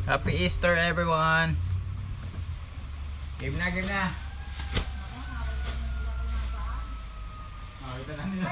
Happy Easter everyone. Game na, game na. Oh, ito na nila.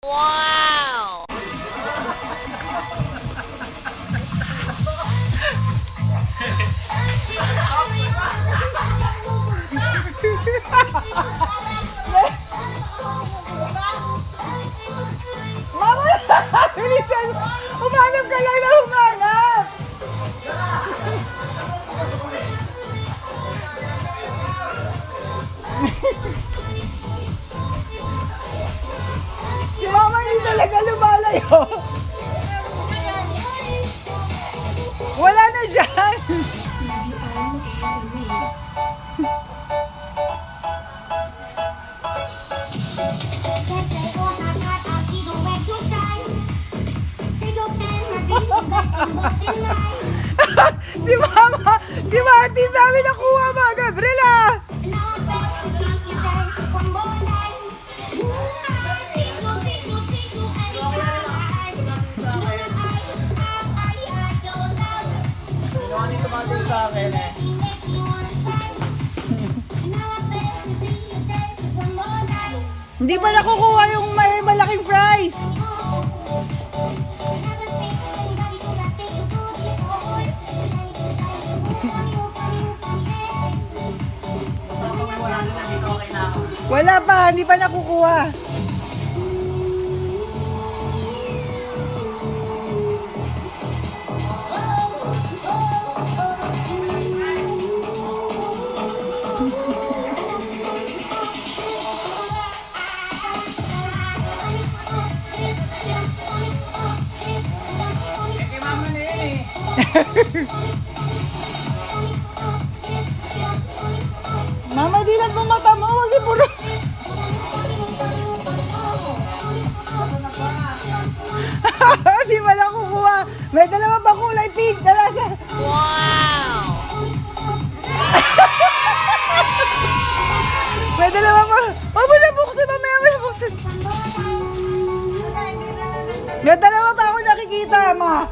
Wow! Mama! Bilisan! Humanap ka lang na humanap! Si Mama hindi talaga lumalayo. Wala na dyan! Si Martin dami nakuha mga Gabriela! Hindi pa nakukuha yung may malaking fries. Wala pa, hindi pa nakukuha. Mama, dilat mo mata mo, wag ipuro. Di ba nakukuha? May dalawa pa kulay pink, dalasa. Wow! May dalawa pa. Wag mo na buksan, mamaya mo na buksan. May dalawa pa ako nakikita, ma.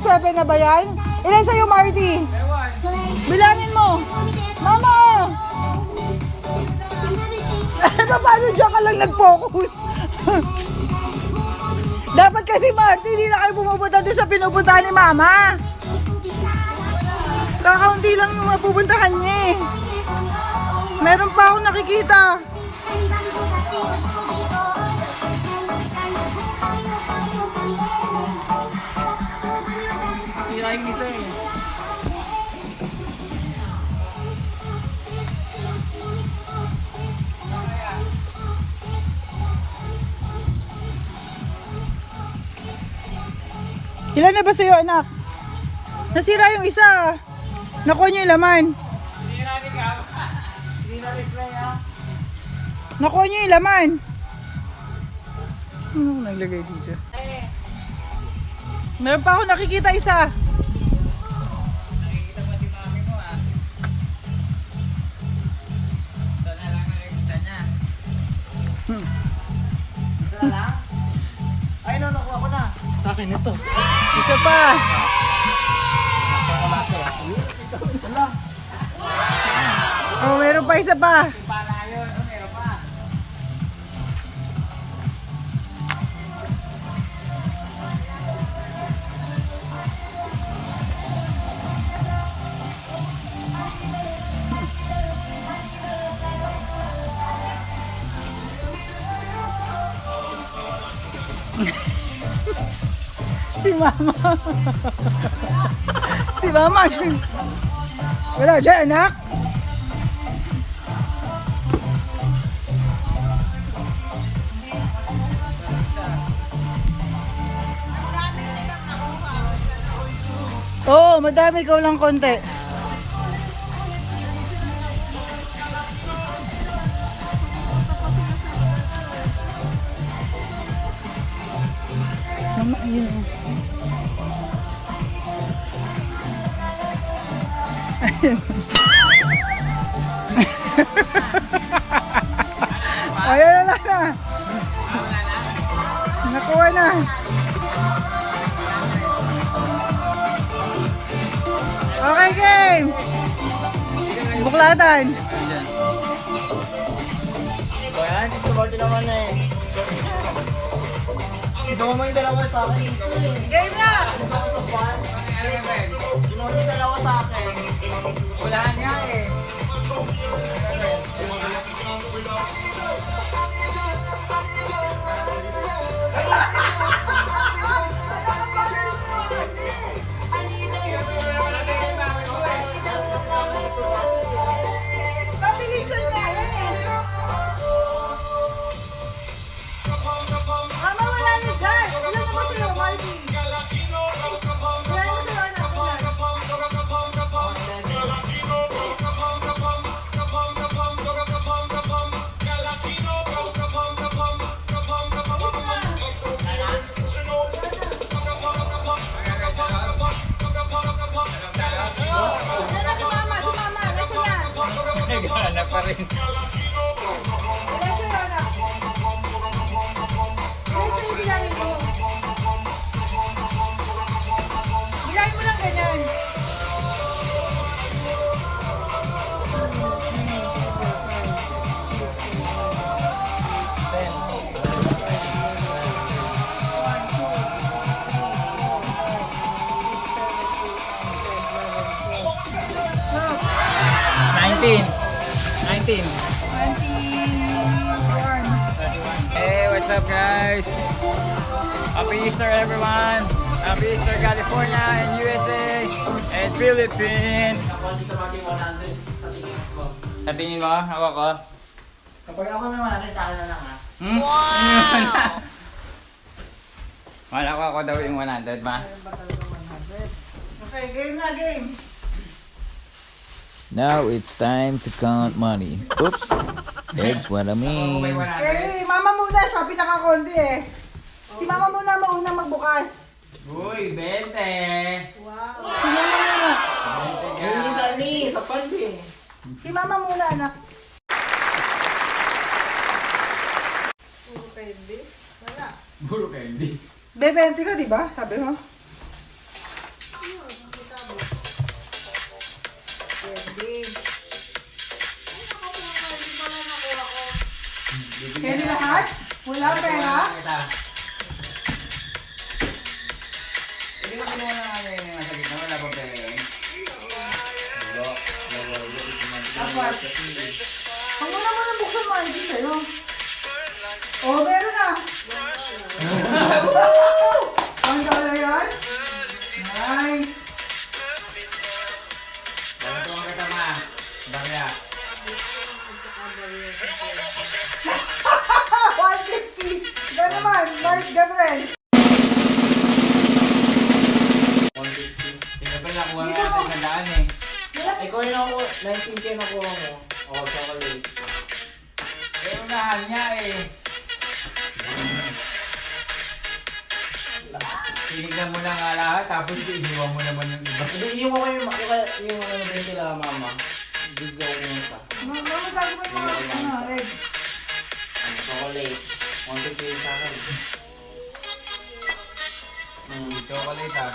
7 na ba yan? Ilan sa'yo, Marty? Bilangin mo. Mama! Paano dyan ka lang nag-focus? Dapat kasi, Marty, hindi na kayo pumupunta doon sa pinupuntahan ni Mama. Kakaunti lang yung mapupuntahan niya eh. Meron pa akong nakikita. Sira yung isa eh. Ilan na ba sa'yo, anak? Nasira yung isa. Nakuha niyo yung laman. Sira rin ka. Sira rin ka. Nakuha niyo yung laman. Sino mo naglagay dito? Meron pa ako nakikita isa. Nakikita mo si mami mo ah. Sana lang nakikita niya. Sana lang? Ay, no, nakuha ko na. Sa akin ito. Isa pa. Oh, meron pa isa pa. Pala yun. Oh, meron pa. Si Mama. Si Mama. Wala dyan, anak. Oo, madami, ikaw lang konti. Mama, yun oh. Ayan na na. Nakuha na. Okay, game. Buklatan. Ayan, ito ba naman eh. Ito mo yung dalawa sa akin. Game na. Ito mo yung dalawa sa akin. Wala nga eh. Pabilisan na. Yan eh. Mama, wala na dyan. Ilan na ba sa'yo, Marty? Ilan na sa'yo, anak? Ilan? Yan na si Mama. Si Mama. Nasa yan. Nagana pa rin. Ilan sa'yo, anak? Ilan sa'yo bilangin mo? Bilangin mo lang ganyan. Nineteen. 19. 21. Hey, what's up guys? Happy Easter everyone! Happy Easter California and USA and Philippines! Sa tingin mo? Ako ko? Kapag ako naman, sa akin na lang ha. Hmm? Wow. Wala ko ako daw yung 100 ba? Okay, game na, game. Now it's time to count money. Oops. That's what I May mean. 100? Okay, Mama muna, siya pinakakonti eh. Si Mama muna mauna magbukas. Uy, 20! Si Mama muna. Yung isa ni, sa pandi. Si Mama muna, anak. Puro candy? Wala. Puro candy. Be, 20 ka, di ba? Sabi mo. Pwede lahat? Wala pera? Hindi ko kinuha na nga yung nasa gitna. Wala pa pera yun. Dapat. Ang wala mo nang buksan mo, hindi sa'yo. Oh, meron na. Ang gala yan? Nice. Ganito ang kita ma. Bangya. 150. Gano'n naman, Mark Gabriel. Sige pa nakuha Dito nga mo. natin sa daan eh. Ikaw yung ako, 19K nakuha mo. Oo, chocolate. Pero mahal niya eh. Tinignan mo na nga lahat, tapos iniwan mo naman yung iba. Hindi, yung ako yung ano din sila mama. Bigyan ko yung isa. Masasabi mo yung mga red. Ang chocolate. 150 sa akin. Chocolate ah.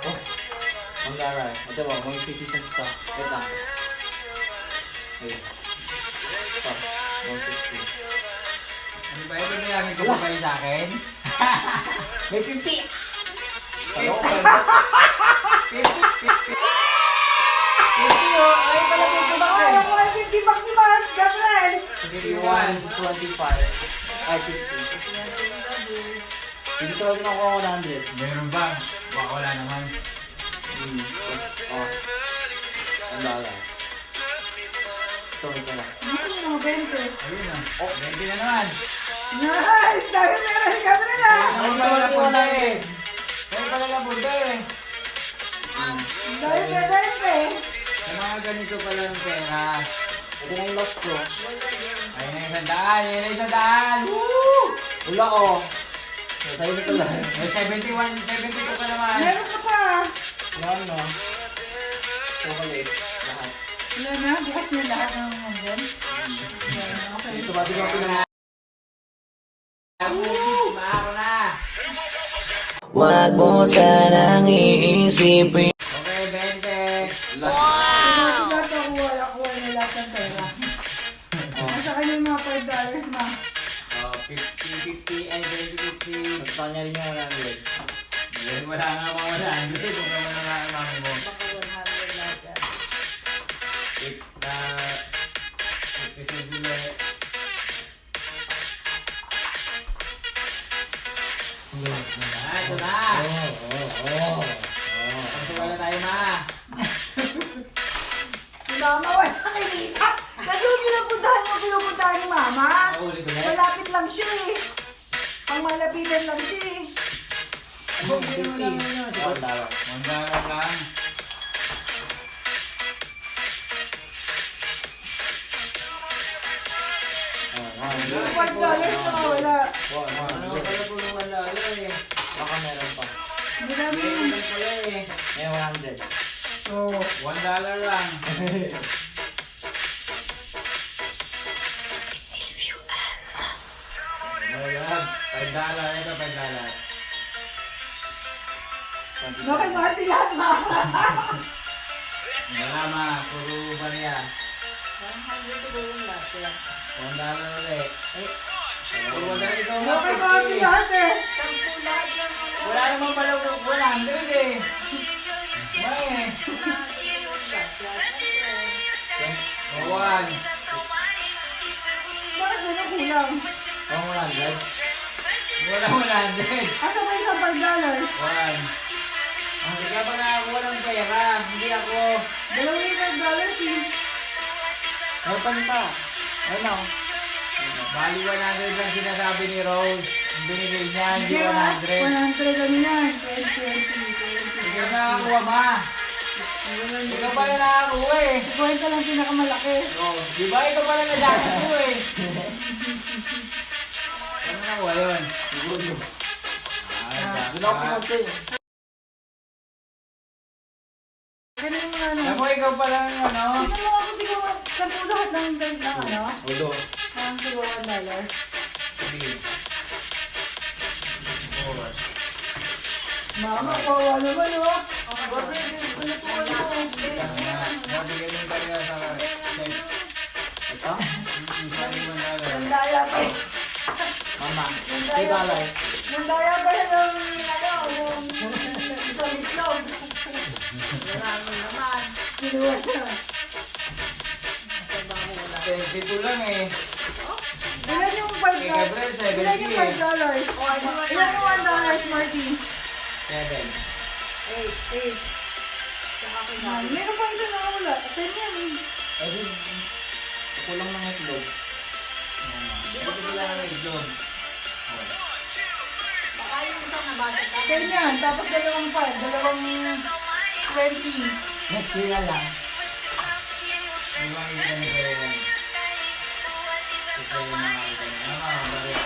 Oh, ang gara. Ito ba, may 50 cents to. Ito. Ayun. Ito, 150. Ano ba ito nilamig ko pa kayo sa akin? May 50! Ano ko ba? 50 oh! Ay pala 50 bucks Ay, eh! ako ay 50 bucks si Mark Gabriel. 51, 25, ay 50. Hindi ko lang ako 100. Meron ba? Baka wala naman. Oh. Ang dala. Ito, ito na. Gusto mo 20. Ayun na. Oh, 20 na naman. Nice! Dahil meron si Gabriel ah! Ay pala na punta eh. Ay pala na punta eh. Dahil may 20. Sa mga ganito pala ng pera. Ito na yung lost ko. Ayun na yung sandaan. Ayun na yung sandaan. Wala oh. Sa'yo nito lang. May 72 pa naman. Meron ka pa. Yan no. Chocolate. Lahat. Wala na, bukas niya lahat ng nandun. Okay. Ito ba, di ba pinag- Maako na. Wag mo sanang iisipin. Okay, 20. Wow! Lahat nakuha niya lahat ng pera. Nasa kanya yung mga $5 na. Oh, 50, ay 20, 50. Nagpa niya rin yung 100. Ngayon wala nga mga 100. Kung naman na ang mami mo. Baka 100 lahat yan. 50 cents ulit. Ah, ito na. Pagsuwala tayo ma. Si Mama wala kinita. Kasi yung pinupuntahan ni Mama. Ulit ulit. Malapit lang siya eh. Ang malapitan lang siya eh. Kung hindi mo lang yun. $1. $1 lang. $1 na wala. Ano pala po ng $1 eh. Baka meron pa. Marami Meron yun. lang pala eh. May 100. So, $1 lang. Ayan, $5. Ito $5. no kay Marty lahat Mama. Wala ma, puro ba niya? $1 ulit. Eh, puro $1 ikaw No kay Marty lahat eh. Wala naman pala 100 eh. May. Bawan. Bakit ganyan kulang? Oh, 100? Wala 100. Asa may isang $5? One. Hindi ka ba nakakuha ng pera? Hindi ako. $2 eh. May pansa. Ano? Bali 100 lang sinasabi ni Rose. Ang binigay niya, hindi Hindi 100. 100 ano yan? 20. Hindi ka nakakuha ma. Ikaw pala nakakuha eh. 50 lang pinakamalaki. Oh, di ba ikaw pala na-jacket ko eh? Ano nakuha yun? Siguro. Ah, Doon ako pumunta eh. Ganun yung ano. Ako ikaw pala ng ano? Tingnan mo ako, tingnan mo. Sabi mo lahat ng ano? Ulo. Ang siguro $1. Sige. Four. Mama, kawawa naman oh. Bakit? Ano po ano? Nabigyan mo yung pala sa Ha? Nandaya pa yun. Mama, Nandaya pa. $3. Nandaya pa yun ng isang itlog. Marami naman. Kinuha na. Dito lang eh. Ilan yung $5? Kay Gabriel, 70 Ilan yung $5? Ilan yung $1, Marty? 7. 8. Meron pa isa nakawala. 10 yan eh. Ayun. Kulang ng itlog. Ito lang ang itlog. Baka yung isang nabasa ka. 10 yan. Tapos dalawang 5. Dalawang 20. Next year na lang. Yung mga itlog ni Kuya yan. Ito yung mga itlog niya. Ano mga barya?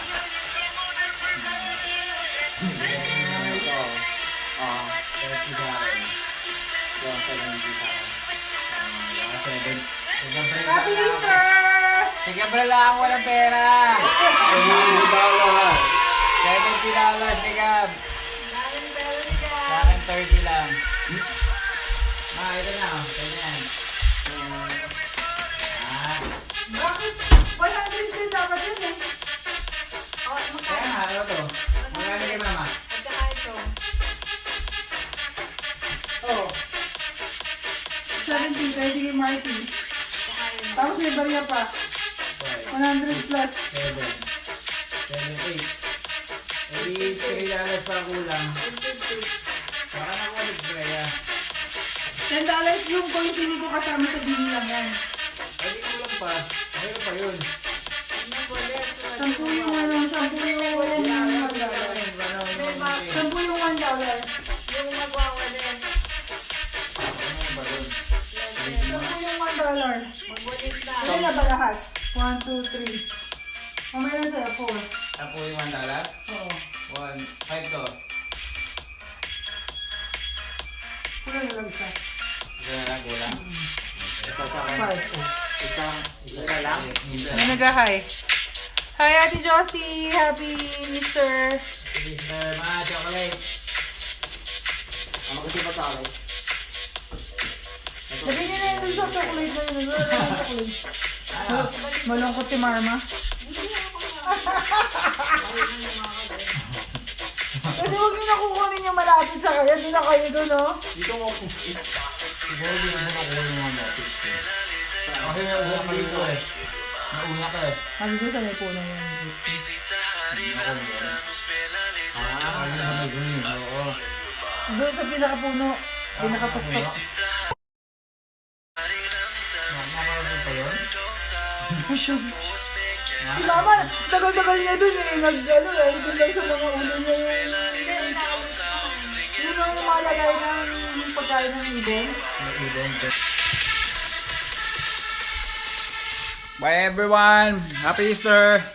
Ito. Oo. 30 sa akin. Ito, 70 sa akin. 7. Happy Easter! Si Gabriel lang walang pera. $70 si Gab. Sa akin 30 lang. Ito na. Ito na yan. Bakit? 100 din dapat yun eh. Kaya nga, ano to? Magkano kay mama? Oh. 70, 30 kay Marty. Tapos may barya pa. 100 plus. 7. 7, 8. $3 pa kulang. Baka nakulit ko kaya. $10 yung coins hindi ko kasama sa bili lang yan. Ay, di kulang pa. Mayroon pa yun. 10 yung ano, 10 yung $1. 10 yung $1. Yung magwawala. 10 yung $1. Magwalis na. Ano na ba lahat? 1, 2, 3. Mamaya na sa'yo, 4. Tapo yung $1? Oo. 1, 5 to. Kulang na lang isa. Ito na lang kulang. Ito sa akin. 5. Isa lang. Ano nag-hi? Hi, Ate Josie! Happy Easter! Mga chocolate. Ano kasi pa tayo? Lagyan niyo na yun sa chocolate na yun. Wala na yung chocolate. Malungkot si Marma. Kasi huwag niyo nakukunin yung malapit sa kanya. Di na kayo doon, no? Dito mo ako. Siguro di mo nakuha yung mga notice ko. Okay, nauna ka dito eh. Nauna ka eh. Sabi ko sa may puno yun. Oo. Doon sa pinakapuno. Pinakatuktok. Nakakarating pa yun? Si Mama, tagal-tagal niya doon eh. Nag-ano eh. Doon lang sa mga ulo niya yung... Yun ang umalagay ng pagkain ng ibon. Bye everyone! Happy Easter!